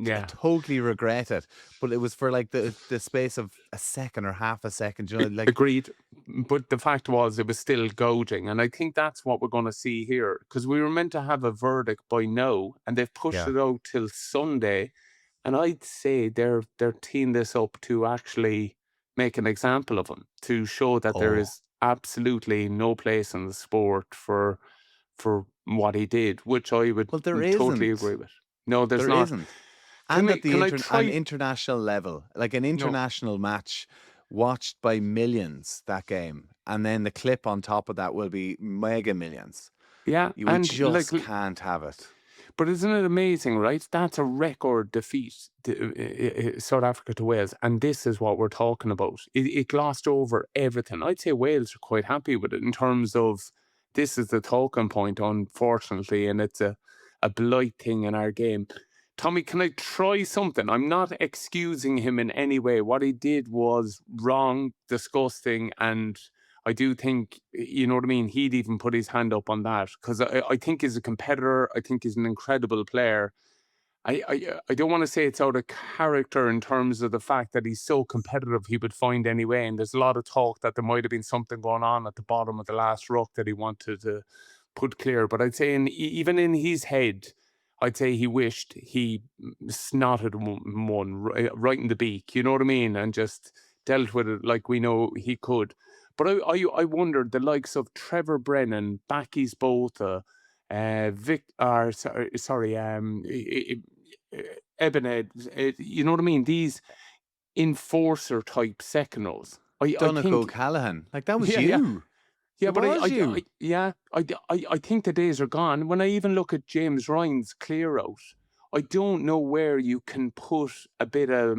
I totally regret it, but it was for the space of a second or half a second. You know, agreed, but the fact was it was still gouging, and I think that's what we're going to see here, because we were meant to have a verdict by now, and they've pushed it out till Sunday, and I'd say they're teeing this up to actually make an example of him, to show that there is absolutely no place in the sport for what he did, which I would totally agree with. No, there isn't. And at an international level, like an international match watched by millions, that game. And then the clip on top of that will be mega millions. Yeah. You just can't have it. But isn't it amazing, right? That's a record defeat, South Africa to Wales. And this is what we're talking about. It glossed over everything. I'd say Wales are quite happy with it in terms of this is the talking point, unfortunately. And it's a blight thing in our game. Tommy, can I try something? I'm not excusing him in any way. What he did was wrong, disgusting, and I do think, you know what I mean, he'd even put his hand up on that, because I think he's a competitor. I think he's an incredible player. I don't want to say it's out of character in terms of the fact that he's so competitive he would find any way, and there's a lot of talk that there might have been something going on at the bottom of the last ruck that he wanted to put clear. But I'd say even in his head, I'd say he wished he snotted one right in the beak. You know what I mean? And just dealt with it like we know he could. But I wondered the likes of Trevor Brennan, Backy's Botha, Eben Ed, you know what I mean? These enforcer type seconds. I Donncha think, O'Callaghan, like that was yeah, you. yeah, It but was you. I think the days are gone. When I even look at James Ryan's clear out, I don't know where you can put a bit of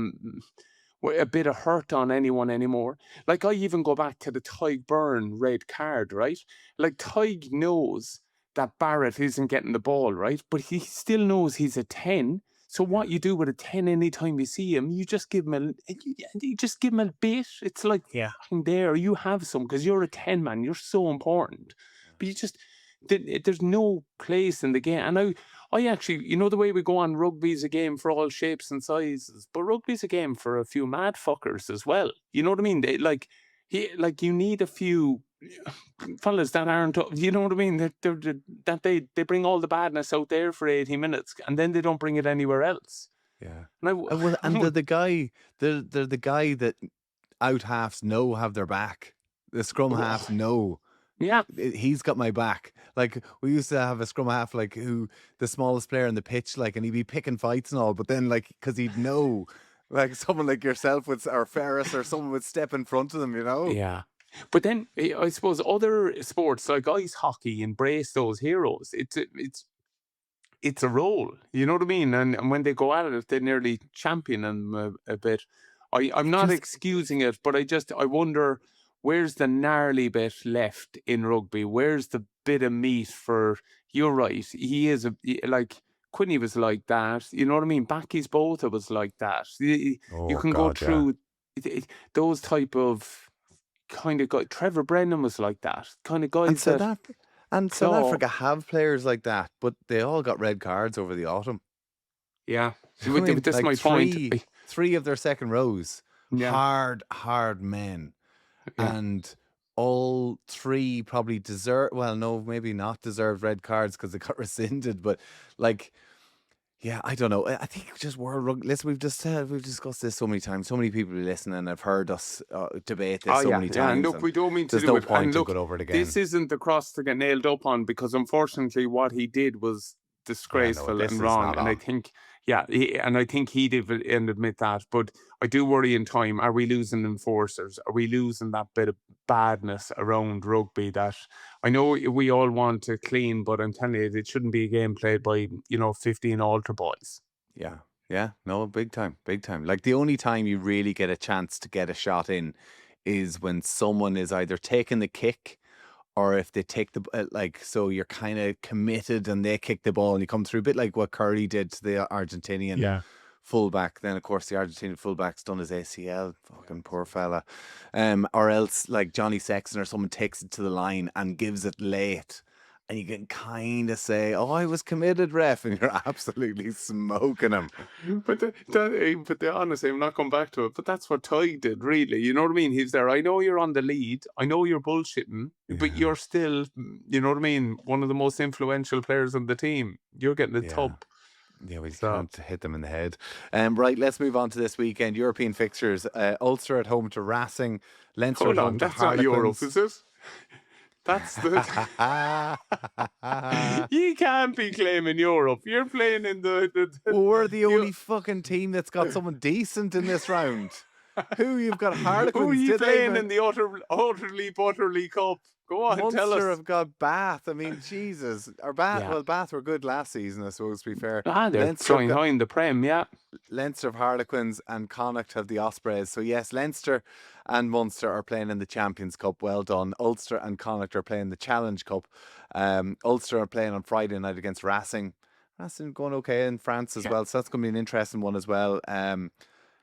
hurt on anyone anymore. Like I even go back to the Tig Byrne red card, right? Like Tig knows that Barrett isn't getting the ball, right? But he still knows he's a 10. So what you do with a 10 anytime you see him, you just give him a bit. It's like Yeah. there, you have some because you're a 10 man. You're so important. But you just there's no place in the game. And I actually, you know, the way we go on, rugby's a game for all shapes and sizes, but rugby's a game for a few mad fuckers as well. You know what I mean? You need a few fellas that aren't, you know what I mean? That they bring all the badness out there for 80 minutes and then they don't bring it anywhere else. Yeah. And And they're the guy that out halves know have their back. The scrum halves know. Yeah. He's got my back. Like we used to have a scrum half, like who the smallest player in the pitch, like, and he'd be picking fights and all, but then like because he'd know, like someone like yourself or Ferris or someone would step in front of them, you know. Yeah. But then I suppose other sports like ice hockey embrace those heroes. It's a role, you know what I mean? And when they go at it, they nearly champion them a bit. I'm not excusing it, but I wonder where's the gnarly bit left in rugby? Where's the bit of meat for? You're right. He is like Quinny was like that. You know what I mean? Backy's Botha was like that. You can go through those type of kind of guy. Trevor Brennan was like that kind of guys. And South Africa have players like that, but they all got red cards over the autumn. Yeah, That's like my point. Three of their second rows, yeah. hard men, Yeah. and all three probably deserve. Well, no, maybe not deserved red cards because they got rescinded. But like, yeah, I don't know. I think just world rugby. Listen, we've discussed this so many times. So many people listen and have heard us debate this many times. Yeah, and look, we don't mean to there's do no it. point And to look, go over it again. this isn't the cross to get nailed up on because unfortunately what he did was disgraceful and wrong. And I think, I think he did and admit that. But I do worry in time, are we losing enforcers? Are we losing that bit of badness around rugby that I know we all want to clean, but I'm telling you, it shouldn't be a game played by, 15 altar boys. Yeah, no, big time. Like the only time you really get a chance to get a shot in is when someone is either taking the kick or if they take the, so you're kind of committed and they kick the ball and you come through, a bit like what Curry did to the Argentinian fullback. Then, of course, the Argentinian fullback's done his ACL. Fucking poor fella. Or else, like Johnny Sexton or someone takes it to the line and gives it late. And you can kind of say, "Oh, I was committed, ref," and you're absolutely smoking him. But honestly, I'm not going back to it. But that's what Tig did, really. You know what I mean? He's there. I know you're on the lead. I know you're bullshitting, but you're still, you know what I mean? One of the most influential players on the team. You're getting the tub. Yeah, we can't hit them in the head. Right, let's move on to this weekend. European fixtures. Ulster at home to Racing. Leinster at home to that's not Europe, Harlequins. is it? That's the. You can't be claiming Europe. You're playing in the we're the only fucking team that's got someone decent in this round. Who you've got Harlequins? Who are you playing in the utterly butterly cup? Go on, Munster tell us. Have got Bath. I mean, Jesus. Or Bath. Yeah. Well, Bath were good last season, I suppose, to be fair. They're trying behind the Prem, yeah. Leinster have Harlequins and Connacht have the Ospreys. So, yes, Leinster and Munster are playing in the Champions Cup. Well done. Ulster and Connacht are playing the Challenge Cup. Ulster are playing on Friday night against Racing. Racing going okay in France as well. So, that's going to be an interesting one as well.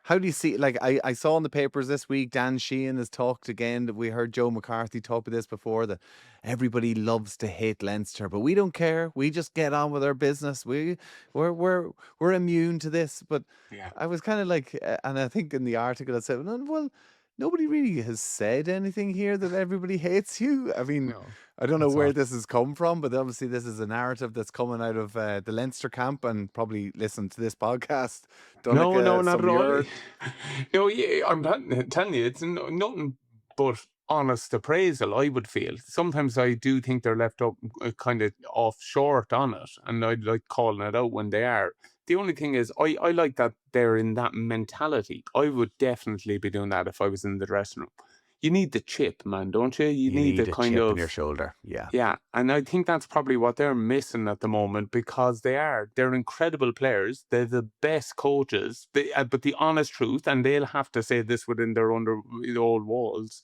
How do you see, like, I saw in the papers this week, Dan Sheehan has talked again. We heard Joe McCarthy talk about this before, that everybody loves to hate Leinster, but we don't care. We just get on with our business. We're immune to this. But I was kind of like, and I think in the article it said, well, nobody really has said anything here that everybody hates you. I mean, No, I don't know that's where odd. this has come from, but obviously this is a narrative that's coming out of the Leinster camp and probably listen to this podcast. No, no, Donncha, not some at of all. your No, yeah, telling you, it's nothing but honest appraisal, I would feel. Sometimes I do think they're left up kind of off short on it, and I like calling it out when they are. The only thing is, I like that they're in that mentality. I would definitely be doing that if I was in the dressing room. You need the chip, man, don't you? You you need the need a kind chip in your of shoulder. Yeah. yeah, and I think that's probably what they're missing at the moment because they're incredible players. They're the best coaches. But the honest truth, and they'll have to say this within their old walls,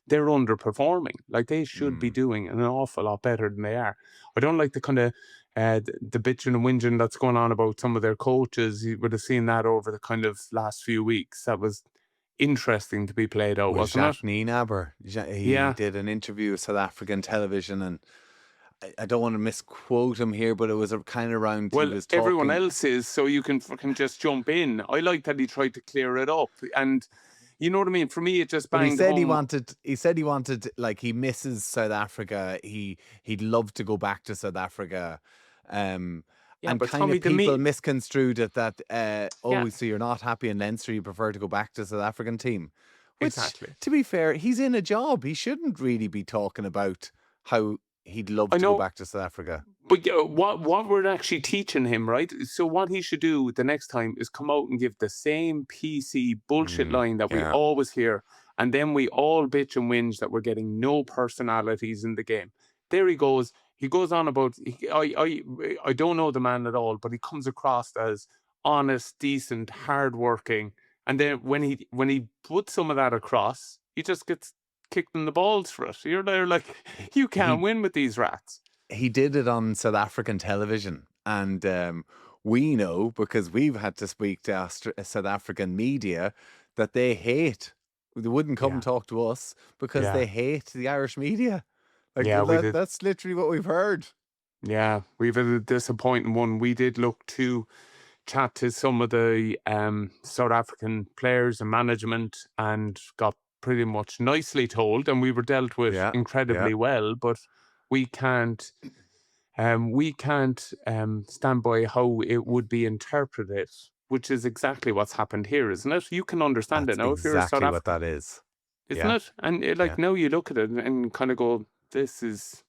they're underperforming. Like they should be Mm. doing an awful lot better than they are. I don't like the kind of the bitching and whinging that's going on about some of their coaches. You would have seen that over the kind of last few weeks. That was interesting to be played out, Was wasn't it? Jacques Nienaber. He Yeah. did an interview with South African television, and I don't want to misquote him here, but it was a kind of round. He Well, was everyone talking. else is, so you can fucking just jump in. I like that he tried to clear it up, and you know what I mean. For me, it just But he banged said he home. wanted. He said he wanted, like, he misses South Africa. He'd love to go back to South Africa, um, Yeah, and but kind Tommy, of the people me, misconstrued it that yeah, oh, so you're not happy in Leinster, you prefer to go back to South African team. Which, exactly. to be fair, he's in a job. He shouldn't really be talking about how he'd love I to go know, back to South Africa. but what we're actually teaching him, right? So what he should do the next time is come out and give the same PC bullshit Mm, line that we yeah, always hear, and then we all bitch and whinge that we're getting no personalities in the game. There he goes. He goes on about I don't know the man at all, but he comes across as honest, decent, hardworking, and then when he puts some of that across, he just gets kicked in the balls for it. You're there like you can't he win with these rats. he did it on South African television, and we know because we've had to speak to South African media that they hate. They wouldn't come Yeah. and talk to us because Yeah. they hate the Irish media. Like Yeah, we did. that's literally what we've heard. Yeah, we've had a disappointing one. We did look to chat to some of the South African players and management and got pretty much nicely told, and we were dealt with Yeah, yeah. incredibly well. But we can't, stand by how it would be interpreted, which is exactly what's happened here, isn't it? You can understand it That's now if you're a South exactly what African, that is. isn't Yeah, it? And yeah. like now you look at it and kind of go, this is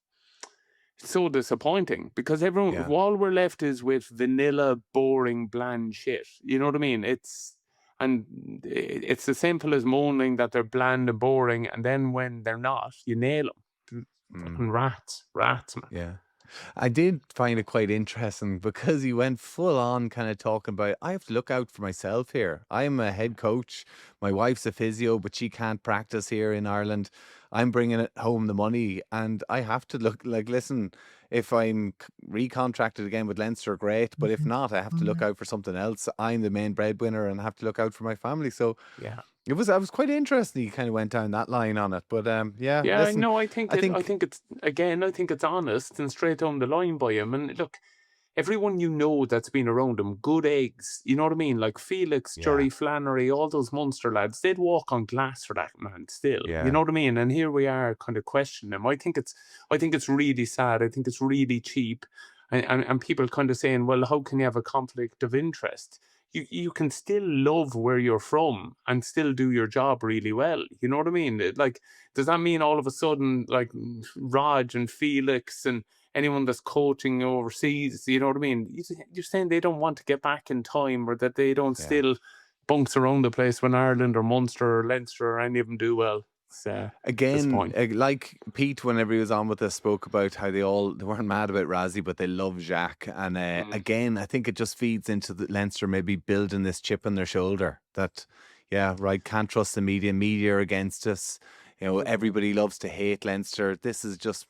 so disappointing because everyone, Yeah. all we're left is with vanilla, boring, bland shit. You know what I mean? It's as simple as moaning that they're bland and boring, and then when they're not, you nail them. Mm, Fucking rats, man. yeah. I did find it quite interesting because he went full on kind of talking about, I have to look out for myself here. I'm a head coach. My wife's a physio, but she can't practice here in Ireland. I'm bringing it home the money, and I have to look like, listen, if I'm recontracted again with Leinster, great. But if not, I have to look out for something else. I'm the main breadwinner and I have to look out for my family. So Yeah. I was quite interesting. He kind of went down that line on it. But yeah, Yeah, listen, no, I I think, think it's again, I think it's honest and straight down the line by him. And look, everyone you know that's been around him, good eggs, you know what I mean? Like Felix, yeah, Jerry Flannery, all those Munster lads, they'd walk on glass for that man still. You yeah. know what I mean? And here we are kind of questioning him. I think it's really sad. I think it's really cheap. And people kind of saying, well, how can you have a conflict of interest? You can still love where you're from and still do your job really well. You know what I mean? Like, does that mean all of a sudden, like Raj and Felix and anyone that's coaching overseas, you know what I mean? You're saying they don't want to get back in time or that they don't Yeah. still bunks around the place when Ireland or Munster or Leinster or any of them do well. It's Again, disappointing. like Pete, whenever he was on with us, spoke about how they weren't mad about Razzie, but they love Jacques. And Mm. again, I think it just feeds into the Leinster maybe building this chip on their shoulder that, yeah, right, can't trust the media. Media are against us. You know, everybody loves to hate Leinster.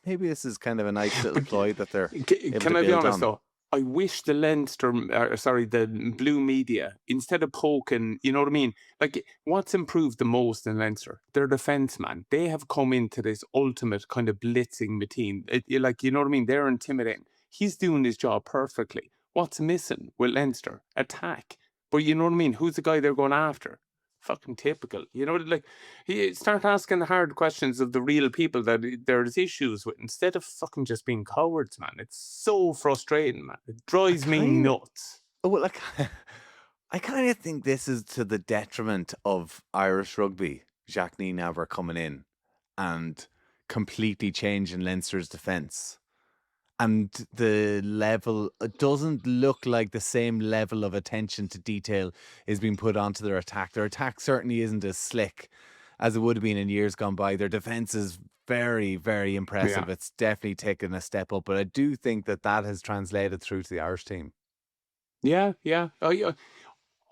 Maybe this is kind of a nice little But ploy that they're able can to I be build honest on. though? I wish the the blue media, instead of poking, you know what I mean? Like, what's improved the most in Leinster? Their defence, man. They have come into this ultimate kind of blitzing machine. Like, you know what I mean? They're intimidating. He's doing his job perfectly. What's missing with Leinster? Attack. But you know what I mean? Who's the guy they're going after? fucking typical. You know, like, you start asking the hard questions of the real people that there's issues with, instead of fucking just being cowards, man. It's so frustrating, man. It I drives me kind of, nuts. well, I kind of think this is to the detriment of Irish rugby. Jacques Nienaber coming in and completely changing Leinster's defence. And the level, it doesn't look like the same level of attention to detail is being put onto their attack. Their attack certainly isn't as slick as it would have been in years gone by. Their defence is very, very impressive. Yeah. It's definitely taken a step up, but I do think that has translated through to the Irish team. Yeah, yeah.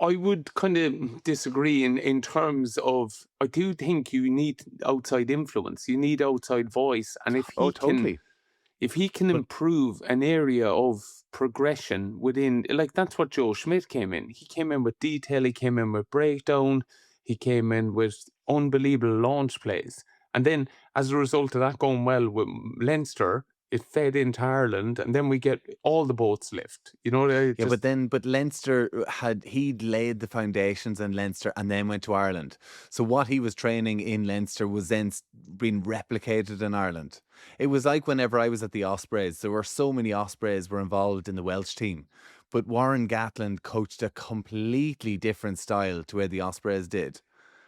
I would kind of disagree in terms of, I do think you need outside influence, you need outside voice, and Oh, totally. if he can But improve an area of progression within, like, that's what Joe Schmidt came in. He came in with detail, he came in with breakdown, he came in with unbelievable launch plays. And then as a result of that going well with Leinster, it fed into Ireland, and then we get all the boats lift. You know, yeah, just but Leinster he'd laid the foundations in Leinster and then went to Ireland. So what he was training in Leinster was then being replicated in Ireland. It was like whenever I was at the Ospreys, there were so many Ospreys were involved in the Welsh team, but Warren Gatland coached a completely different style to where the Ospreys did.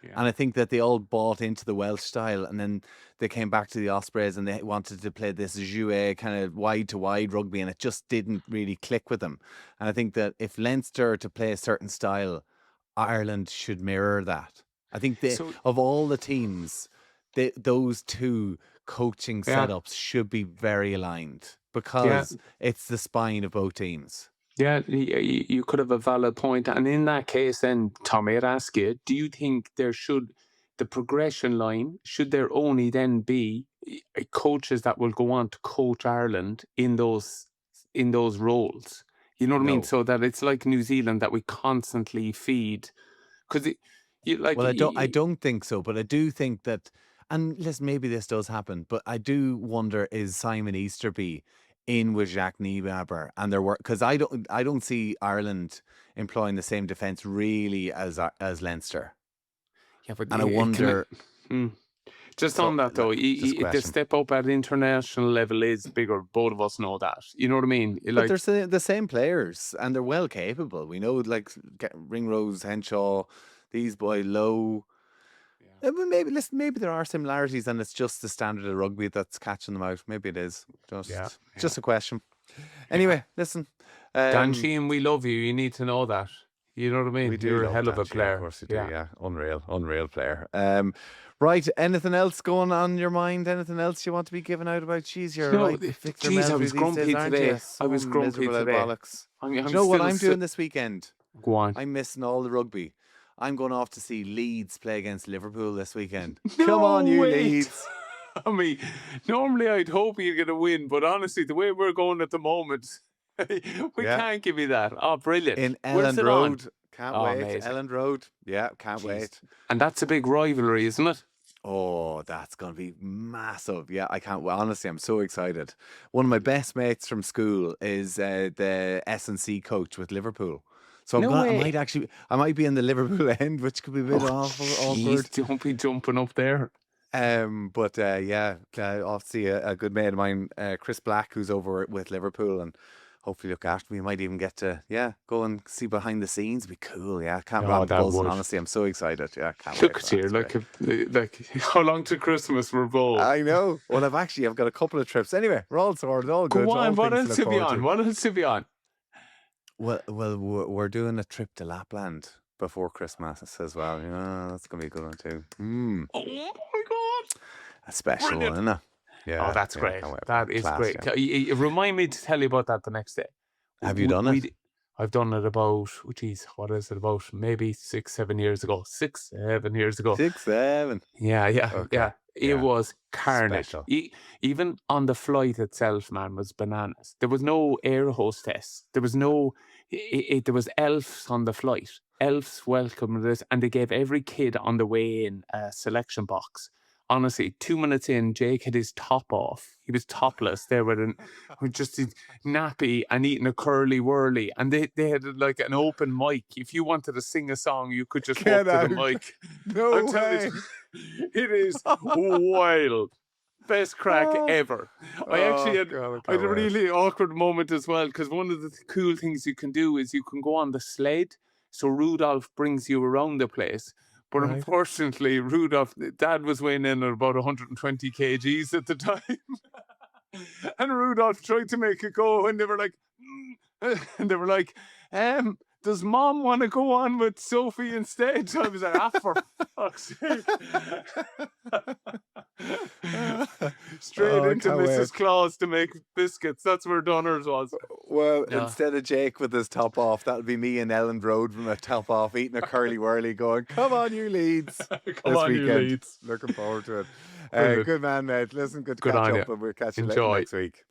yeah. And I think that they all bought into the Welsh style, and then they came back to the Ospreys and they wanted to play this jouet kind of wide to wide rugby, and it just didn't really click with them. And I think that if Leinster are to play a certain style, Ireland should mirror that. I think So of all the teams, those two coaching yeah, setups should be very aligned yeah. because it's the spine of both teams. Yeah, you could have a valid point. And in that case, then, Tommy, I'd ask you, do you think the progression line, should there only then be coaches that will go on to coach Ireland in those roles? You know what I mean? No. So that it's like New Zealand, that we constantly feed. Because Well, I don't think so, but I do think that, and listen, maybe this does happen, but I do wonder, is Simon Easterby in with Jacques Nienaber and their work? Because I don't see Ireland employing the same defence really as Leinster, yeah, but and I wonder. just So on that though, just a the question. step up at international level is bigger. Both of us know that. You know what I mean? But they're the same players and they're well capable. We know, like, Ringrose, Henshaw, these boy Lowe. Yeah. But maybe there are similarities, and it's just the standard of rugby that's catching them out. Maybe it is just a question. Anyway, listen, Dan Sheehan, we love you. You need to know that. You know what I mean? we do You're a love hell of Dan a Sheehan, player. of course we do. Yeah, unreal player. Right, anything else going on in your mind? Anything else you want to be giving out about? Jeez, you're No, right, Victor geez, I Meldrew was these days, grumpy aren't today. you? I So was grumpy miserable today. bollocks. I'm Do you know what still I'm doing this weekend? Go on. I'm missing all the rugby. I'm going off to see Leeds play against Liverpool this weekend. No Come on, you way. Leeds. I mean, normally I'd hope you're going to win, but honestly, the way we're going at the moment, we Yeah. can't give you that. Oh, brilliant. In Where's Elland it on? Road. Can't Oh, wait. amazing. Elland Road. Yeah, can't Jeez. wait. And that's a big rivalry, isn't it? Oh, that's going to be massive. Yeah, I can't. Well, honestly, I'm so excited. One of my best mates from school is the S&C coach with Liverpool. So No I way. might be in the Liverpool end, which could be a bit awkward. Don't be jumping up there. But yeah, off to see a good mate of mine, Chris Black, who's over with Liverpool, and hopefully look after me. Might even get to go and see behind the scenes. It'd be cool. Yeah, can't Oh, I'm that buzzing. would. Honestly, I'm so excited. Yeah, can't Look wait. at For you, that. like how long to Christmas we're both. I know. Well, I've got a couple of trips. Anyway, we're all sorted, all good. Go on, all what things to else look to be forward on? to. What else to be on? Well, we're doing a trip to Lapland before Christmas as well. Yeah, that's gonna be a good one too. Oh my God. A special Brilliant. one, isn't it? Yeah. Oh, that's great. can't wait for That is Class, great. yeah. Remind me to tell you about that the next day. Have you done it? I've done it about, what is it, about maybe 6-7 years ago. 6-7 years ago. 6-7. Yeah. Okay. It was carnage. Special. Even on the flight itself, man, was bananas. There was no air hostess. There was no, there was elves on the flight. Elves welcomed us, and they gave every kid on the way in a selection box honestly, 2 minutes in, Jake had his top off. He was topless there with just his nappy and eating a curly whirly. And they had like an open mic. If you wanted to sing a song, you could just Get walk to out. the mic. No I'm telling way. you, it is wild. Best crack ever. I actually had, God, I had a really awkward moment as well, because one of the cool things you can do is you can go on the sled. So Rudolph brings you around the place. But Right. unfortunately, Rudolph, Dad was weighing in at about 120 kgs at the time. And Rudolph tried to make it go, and they were like, and they were like, does Mom want to go on with Sophie instead? So I was like, for fuck's sake. Straight into can't Mrs. wait. Claus to make biscuits. That's where Donner's was. Well, Yeah. instead of Jake with his top off, that would be me and Ellen Road with my top off, eating a curly whirly, going, "Come on, you Leeds!" Come on, you Leeds. Looking forward to it. Brilliant. Good man, mate. Listen, good to Good catch on up, you. and we'll catch you Enjoy. next week.